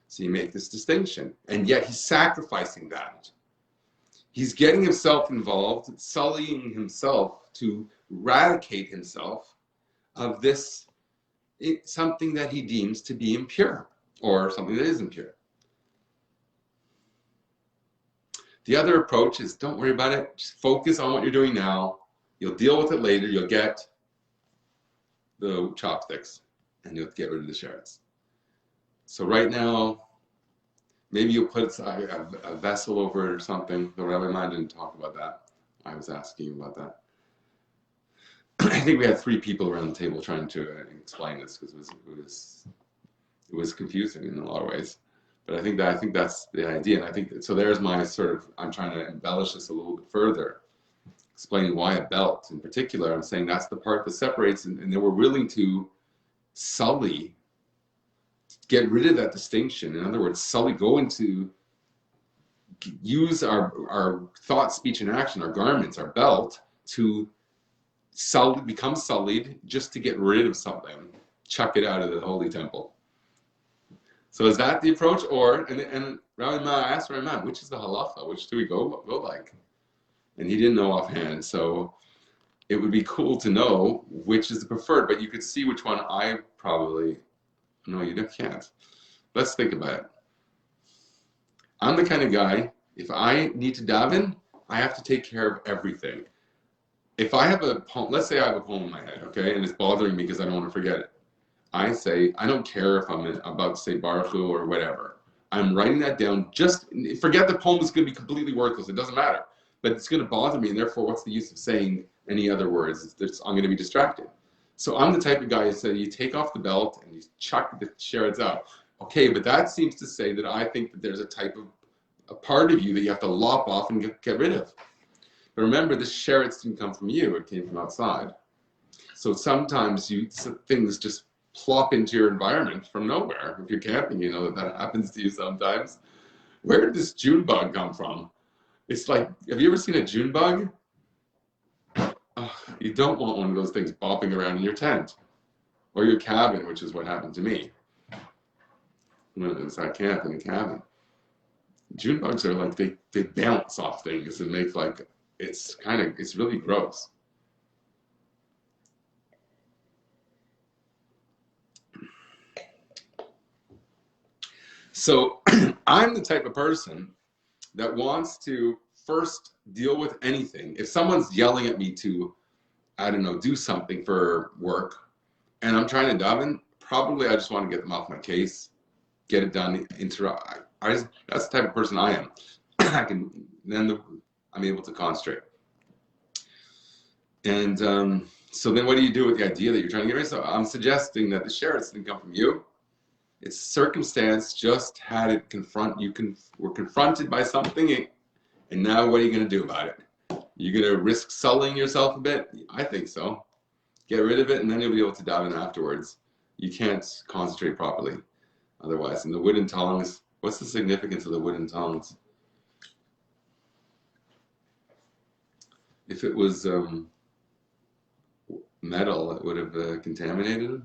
So you make this distinction, and yet he's sacrificing that. He's getting himself involved, sullying himself to eradicate himself of this, something that he deems to be impure, or something that is impure. The other approach is, don't worry about it, just focus on what you're doing now. You'll deal with it later, you'll get the chopsticks, and you'll get rid of the sherets. So right now, maybe you'll put a vessel over it or something. The Rabbi Mine didn't talk about that. I was asking about that. I think we had 3 people around the table trying to explain this, because it was confusing in a lot of ways. But I think that's the idea, and I think so. There's my I'm trying to embellish this a little bit further, explaining why a belt in particular. I'm saying that's the part that separates, and then we're willing to sully, get rid of that distinction. In other words, use our thought, speech, and action, our garments, our belt, to become sullied just to get rid of something, chuck it out of the holy temple. So is that the approach? And Rabbi Ma asked Rabbi Ma, which is the halacha? Which do we go like? And he didn't know offhand. So it would be cool to know which is the preferred, but you could see which one I probably, no, you can't. Let's think about it. I'm the kind of guy, if I need to daven, I have to take care of everything. If I have a poem, let's say I have a poem in my head, okay, and it's bothering me because I don't want to forget it. I say, I don't care if I'm about to say Baruch Hu or whatever. I'm writing that down. Just forget the poem is going to be completely worthless. It doesn't matter. But it's going to bother me, and therefore, what's the use of saying any other words? I'm going to be distracted. So I'm the type of guy who said, you take off the belt and you chuck the sherets out. Okay, but that seems to say that I think that there's a part of you that you have to lop off and get rid of. But remember, the sherets didn't come from you. It came from outside. So sometimes things just plop into your environment from nowhere. If you're camping, you know that happens to you sometimes. Where did this June bug come from? It's like, have you ever seen a June bug? Oh, you don't want one of those things bopping around in your tent or your cabin, which is what happened to me. When it was at camp in a cabin. June bugs are like, they bounce off things and make like, it's really gross. So I'm the type of person that wants to first deal with anything. If someone's yelling at me to, I don't know, do something for work, and I'm trying to daven, probably I just want to get them off my case, get it done, that's the type of person I am. I'm able to concentrate. And so then what do you do with the idea that you're trying to get rid of? So I'm suggesting that the sherets didn't come from you. It's circumstance just had it were confronted by something, and now what are you going to do about it? You're going to risk sullying yourself a bit? I think so. Get rid of it, and then you'll be able to dive in afterwards. You can't concentrate properly otherwise. And the wooden tongs, what's the significance of the wooden tongs? If it was metal, it would have contaminated,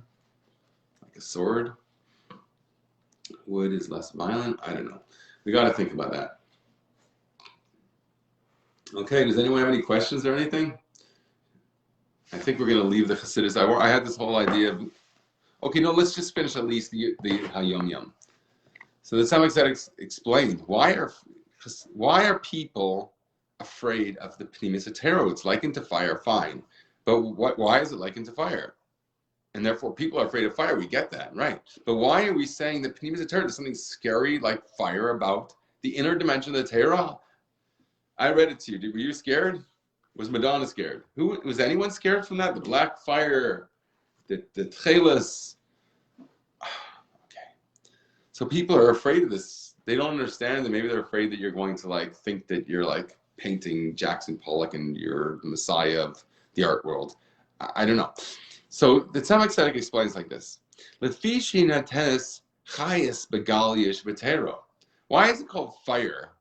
like a sword. Wood is less violent. I don't know. We got to think about that. Okay, does anyone have any questions or anything? I think we're going to leave the chesed. I had this whole idea of, okay, no, let's just finish at least the Hayom. So the Tzemach explained why are people afraid of the pnimis hatero? It's likened to fire, fine, but why is it likened to fire? And therefore, people are afraid of fire. We get that, right? But why are we saying that pnimis hatero is something scary like fire about the inner dimension of the Torah? I read it to you. Were you scared? Was Madonna scared? Was anyone scared from that? The black fire, the tchelas. Okay. So people are afraid of this. They don't understand that maybe they're afraid that you're going to like think that you're like painting Jackson Pollock and you're the messiah of the art world. I don't know. So the Tzemach explains like this. Why is it called fire?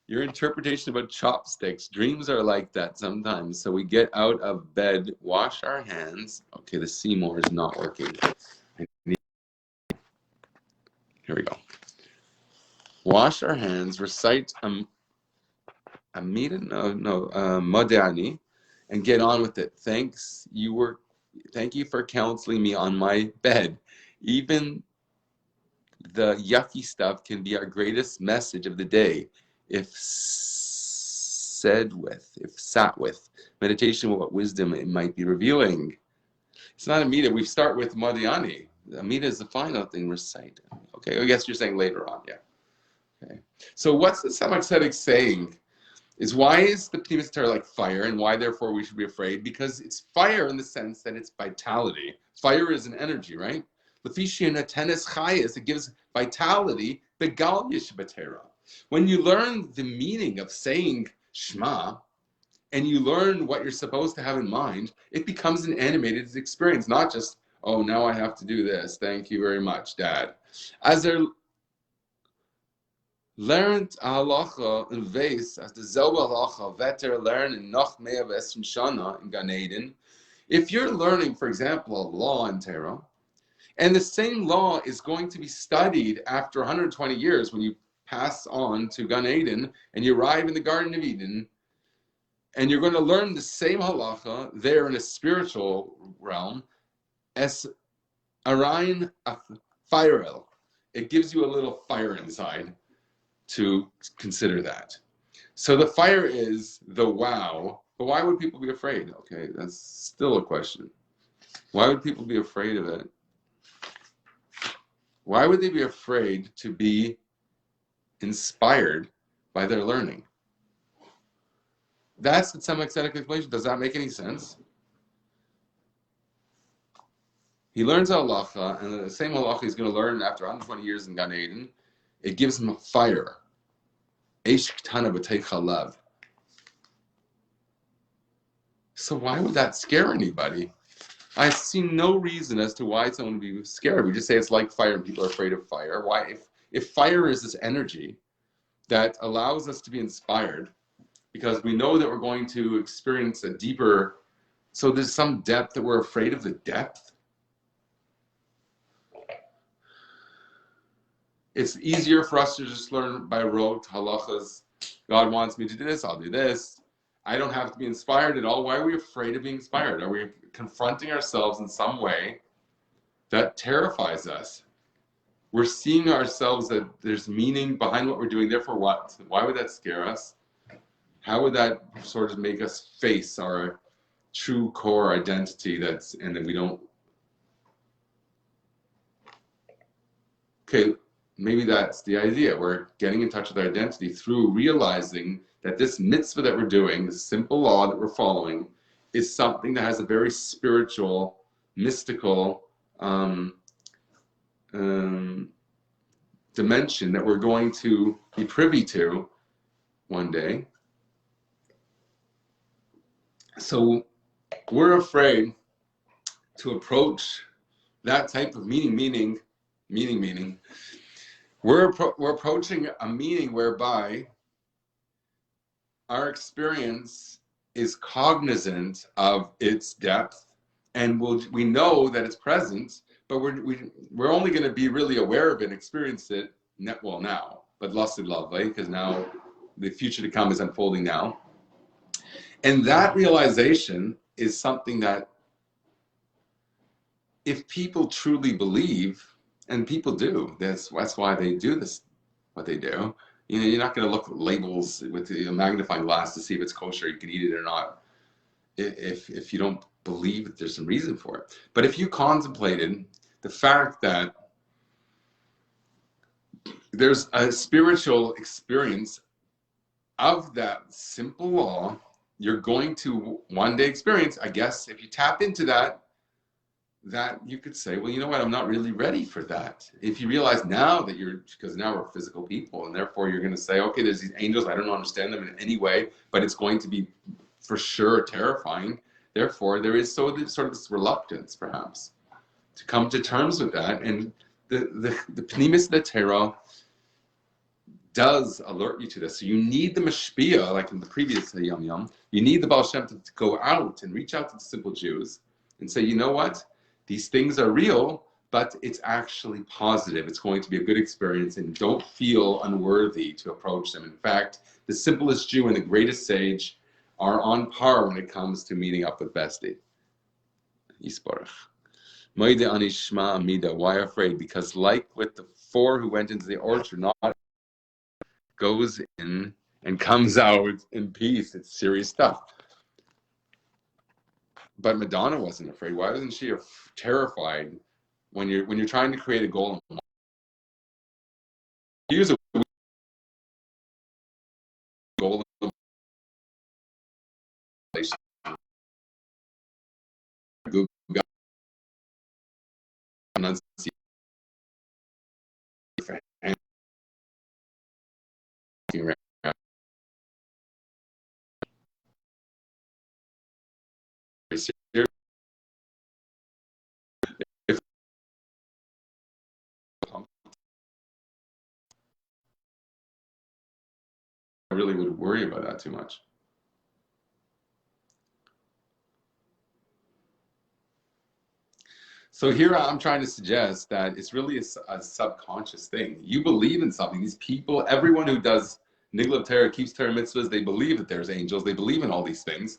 Your interpretation about chopsticks. Dreams are like that sometimes. So we get out of bed, wash our hands. Okay, the Seymour is not working. Here we go. Wash our hands, recite Modani, and get on with it. Thank you for counseling me on my bed. Even the yucky stuff can be our greatest message of the day. If sat with meditation, what wisdom it might be revealing. It's not a midah. We start with Modiani. A midah is the final thing. Recite. Okay, I guess you're saying later on, yeah. Okay. So what's the Tzemach saying? Is why is the pnimis hatero like fire, and why therefore we should be afraid? Because it's fire in the sense that it's vitality. Fire is an energy, right? It gives vitality. Begal yishbatera. When you learn the meaning of saying Shema, and you learn what you're supposed to have in mind, it becomes an animated experience, not just, oh, now I have to do this. Thank you very much, Dad. As they're learned halacha and vase, as the zelba halacha veter learn in noch mea v'esrim shana in Gan Eden. If you're learning, for example, a law in Torah, and the same law is going to be studied after 120 years when you pass on to Gan Eden and you arrive in the Garden of Eden, and you're going to learn the same halacha there in a spiritual realm as arayin firel. It gives you a little fire inside to consider that. So the fire is the wow, but why would people be afraid? Okay, that's still a question. Why would people be afraid of it? Why would they be afraid to be inspired by their learning? That's the Tzemach explanation. Does that make any sense? He learns halacha, and the same halacha he's going to learn after 120 years in Gan Eden. It gives him a fire. Eish ktana b'tei chalav. So why would that scare anybody? I see no reason as to why someone would be scared. We just say it's like fire and people are afraid of fire. Why? If fire is this energy that allows us to be inspired, because we know that we're going to experience a deeper, so there's some depth that we're afraid of the depth. It's easier for us to just learn by rote halachas. God wants me to do this, I'll do this. I don't have to be inspired at all. Why are we afraid of being inspired? Are we confronting ourselves in some way that terrifies us? We're seeing ourselves that there's meaning behind what we're doing. Therefore, what? Why would that scare us? How would that sort of make us face our true core identity and then we don't? Okay, maybe that's the idea. We're getting in touch with our identity through realizing that this mitzvah that we're doing, this simple law that we're following, is something that has a very spiritual, mystical dimension that we're going to be privy to one day. So we're afraid to approach that type of meaning, we're approaching a meaning whereby our experience is cognizant of its depth, and we know that it's present, but we're only going to be really aware of it and experience it now, but lasted lovely, because now the future to come is unfolding now. And that realization is something that if people truly believe, and people do, that's why they do this, what they do. You know, you're not going to look at labels with a magnifying glass to see if it's kosher, you can eat it or not, if you don't believe that there's some reason for it. But if you contemplated the fact that there's a spiritual experience of that simple law, you're going to one day experience, I guess, if you tap into that you could say, well, you know what, I'm not really ready for that. If you realize now that because now we're physical people, and therefore you're going to say, okay, there's these angels, I don't understand them in any way, but it's going to be for sure terrifying. Therefore, there is sort of this reluctance, perhaps, to come to terms with that. And the pnimis mitteler does alert you to this. So you need the mashpia, like in the previous Hayom, you need the baal shem to go out and reach out to the simple Jews and say, you know what? These things are real, but it's actually positive. It's going to be a good experience, and don't feel unworthy to approach them. In fact, the simplest Jew and the greatest sage are on par when it comes to meeting up with Besti. Yisborach. Moide anishma amida. Why afraid? Because like with the 4 who went into the orchard, not goes in and comes out in peace. It's serious stuff. But Madonna wasn't afraid. Why wasn't she terrified when you're trying to create a goal? Use a goal I really would worry about that too much. So here I'm trying to suggest that it's really a subconscious thing. You believe in something. These people, everyone who does nigla torah, keeps Torah mitzvahs, they believe that there's angels. They believe in all these things.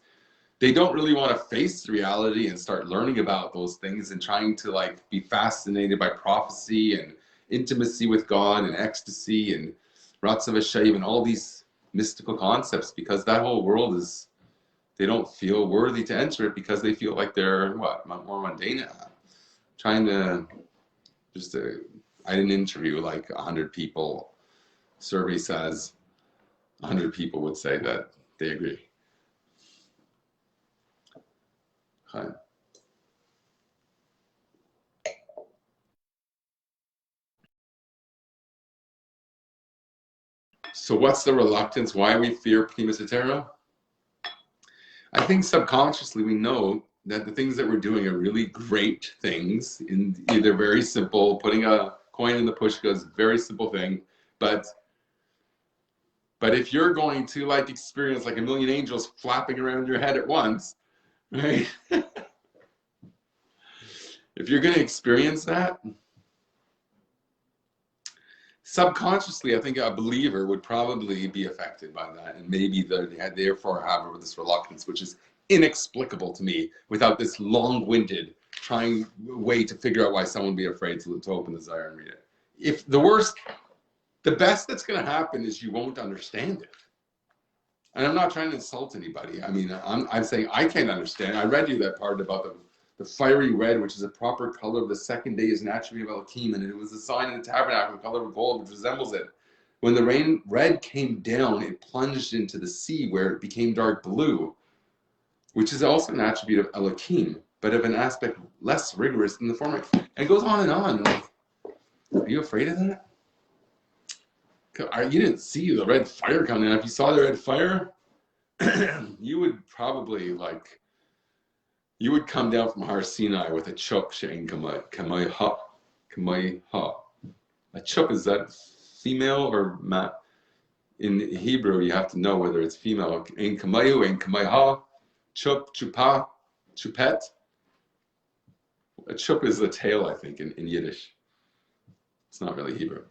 They don't really want to face reality and start learning about those things and trying to like be fascinated by prophecy and intimacy with God and ecstasy and ratzav hashem and all these mystical concepts, because that whole world is, they don't feel worthy to enter it because they feel like they're more mundane. Trying to I did an interview like 100 people. Survey says 100 people would say that they agree. Hayom. So what's the reluctance? Why we fear pnimis mitteler? I think subconsciously we know that the things that we're doing are really great things. In either very simple, putting a coin in the pushka is a very simple thing, but if you're going to like experience like a million angels flapping around your head at once, right? If you're going to experience that, subconsciously, I think a believer would probably be affected by that, and maybe they therefore have this reluctance, which is inexplicable to me, without this long-winded trying way to figure out why someone would be afraid to open the Zohar and read it. If the best that's going to happen is you won't understand it. And I'm not trying to insult anybody. I mean, I'm saying I can't understand. I read you that part about the fiery red, which is a proper color of the second day, is an attribute of Elohim, and it was a sign in the tabernacle, the color of gold, which resembles it. When the red came down, it plunged into the sea where it became dark blue, which is also an attribute of Elohim, but of an aspect less rigorous than the former. And it goes on and on. Like, are you afraid of that? You didn't see the red fire coming out. If you saw the red fire, you would probably You would come down from Har Sinai with a chuk she'en kamay ha. A chuk, is that female or ma? In Hebrew, you have to know whether it's female. Ein kamayu, ein kamayha, chup, chupa, chupet. A chup is the tail, I think, in Yiddish. It's not really Hebrew.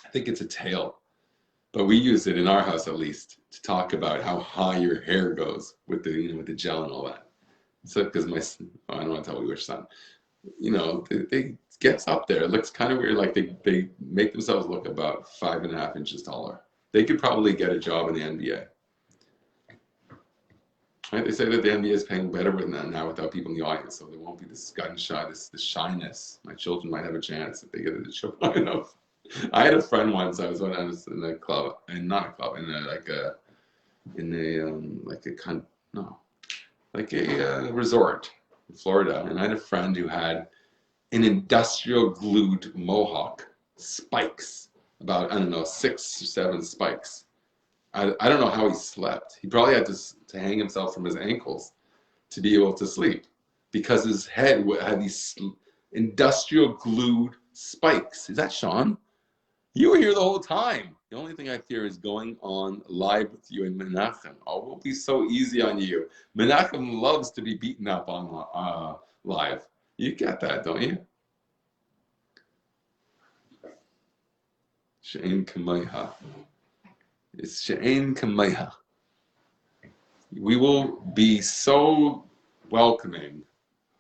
I think it's a tail. But we use it in our house, at least, to talk about how high your hair goes with the gel and all that. So, because I don't want to tell you which son, they gets up there. It looks kind of weird. Like they make themselves look about 5.5 inches taller. They could probably get a job in the NBA. Right? They say that the NBA is paying better than that now without people in the audience, so there won't be this gun shy, this shyness. My children might have a chance if they get a show high enough. I had a friend once. I was in a club, and not a club, like a resort in Florida, and I had a friend who had an industrial glued mohawk, spikes, about, I don't know, 6 or 7 spikes. I don't know how he slept. He probably had to hang himself from his ankles to be able to sleep because his head had these industrial glued spikes. Is that Sean? You were here the whole time. The only thing I fear is going on live with you and Menachem. Oh, it won't be so easy on you. Menachem loves to be beaten up on live. You get that, don't you? She'en kamayha. It's she'en kamayha. We will be so welcoming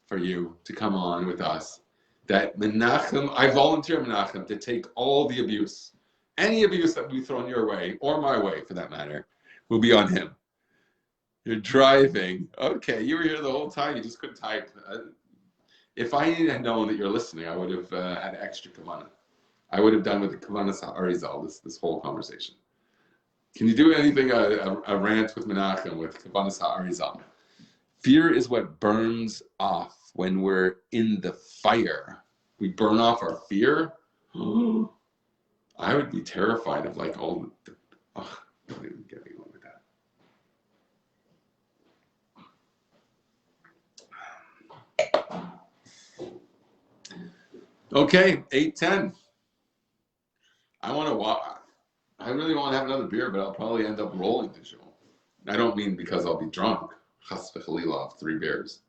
for you to come on with us that Menachem, I volunteer Menachem to take all the abuse. Any abuse that we've thrown your way, or my way for that matter, will be on him. You're driving. Okay, you were here the whole time. You just couldn't type. If I had known that you're listening, I would have had extra kavanah. I would have done with the kavanah arizal this whole conversation. Can you do anything, a rant with Menachem, with kavanah arizal? Fear is what burns off when we're in the fire. We burn off our fear. I would be terrified of like all the don't even get me on with that. Okay, 8:10. I want to walk. I really want to have another beer, but I'll probably end up rolling the show. I don't mean because I'll be drunk. Chas v'chalila, 3 beers.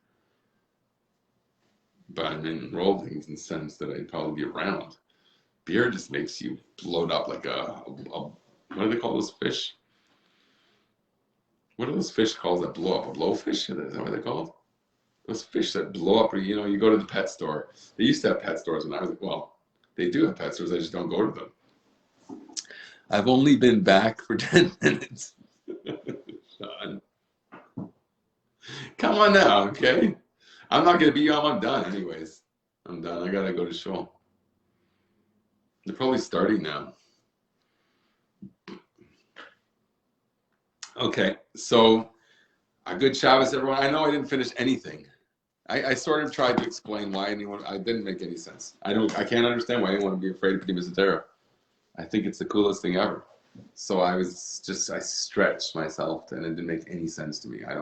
But I mean rolling in the sense that I'd probably be around. Beer just makes you bloat up like what do they call those fish? What are those fish called that blow up? A blowfish? Is that what they're called? Those fish that blow up, you go to the pet store. They used to have pet stores when I was, they do have pet stores, I just don't go to them. I've only been back for 10 minutes. Sean. Come on now, okay? I'm not going to be on, I'm done anyways. I'm done, I got to go to shul. They're probably starting now. Okay, so a good Shabbos, everyone. I know I didn't finish anything. I sort of tried to explain why I didn't make any sense. I can't understand why anyone would be afraid of mitteler. I think it's the coolest thing ever. So I stretched myself and it didn't make any sense to me. I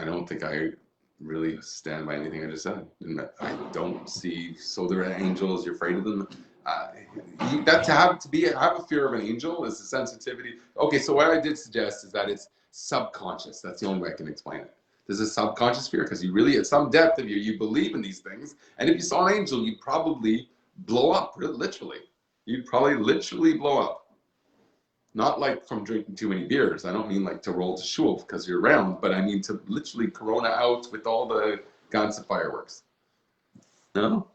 don't think I really stand by anything I just said. I don't see, so there are angels, you're afraid of them. Have a fear of an angel is a sensitivity. Okay, so what I did suggest is that it's subconscious. That's the only way I can explain it. There's a subconscious fear because you really, at some depth of you believe in these things. And if you saw an angel, you'd probably blow up, literally. You'd probably literally blow up. Not like from drinking too many beers. I don't mean like to roll to shul because you're around, but I mean to literally corona out with all the guns of fireworks. No?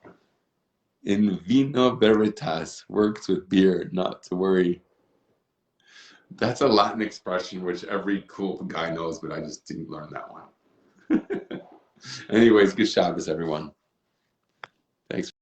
In vino veritas, works with beer, not to worry. That's a Latin expression which every cool guy knows, but I just didn't learn that one. Anyways, good Shabbos, everyone. Thanks.